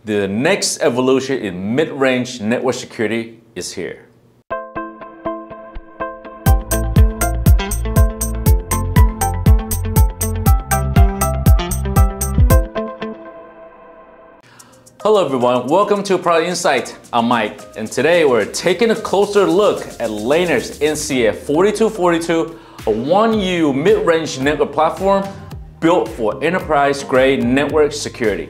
The next evolution in mid-range network security is here. Hello everyone, welcome to Product Insight. I'm Mike, and today we're taking a closer look at Lanner's NCF4242, a 1U mid-range network platform built for enterprise-grade network security.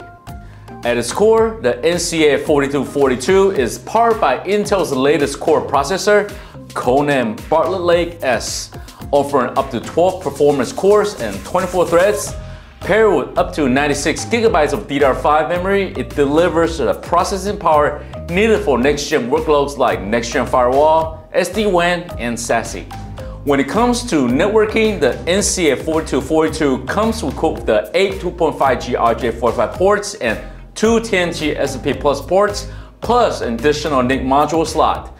At its core, the NCF4242 is powered by Intel's latest core processor, codenamed Bartlett Lake S, offering up to 12 performance cores and 24 threads. Paired with up to 96 gigabytes of DDR5 memory, it delivers the processing power needed for next-gen workloads like next-gen firewall, SD-WAN, and SASE. When it comes to networking, the NCF4242 comes equipped with the 8 2.5G RJ45 ports and 2 10G SP Plus ports, plus an additional NIC module slot.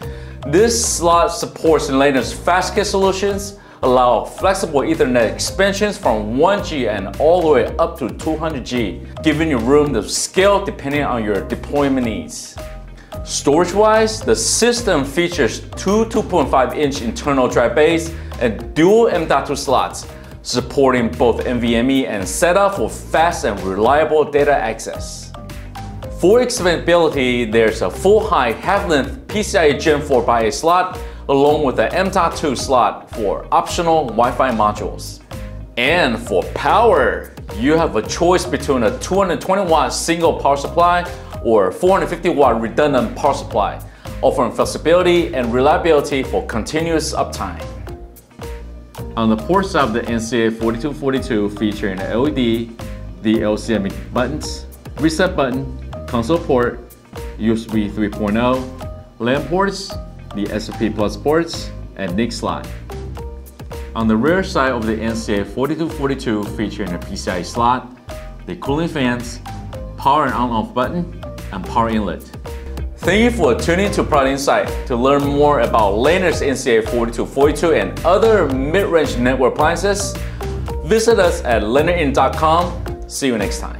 This slot supports Lanner's FastConnect solutions, allow flexible Ethernet expansions from 1G and all the way up to 200G, giving you room to scale depending on your deployment needs. Storage-wise, the system features two 2.5-inch internal drive bays and dual M.2 slots, supporting both NVMe and SATA for fast and reliable data access. For expandability, there's a full-height half-length PCIe Gen 4 BIA slot, along with the M.2 slot for optional Wi-Fi modules. And for power, you have a choice between a 220-watt single power supply or 450-watt redundant power supply, offering flexibility and reliability for continuous uptime. On the port side of the NCF4242 featuring the LED, the LCM buttons, reset button, console port, USB 3.0, LAN ports, the SP Plus ports, and NIC slot. On the rear side of the NCF4242 featuring a PCIe slot, the cooling fans, power and on-off button, and power inlet. Thank you for tuning to Product Insight. To learn more about Lanner's NCF4242 and other mid-range network appliances, visit us at lannerinc.com. See you next time.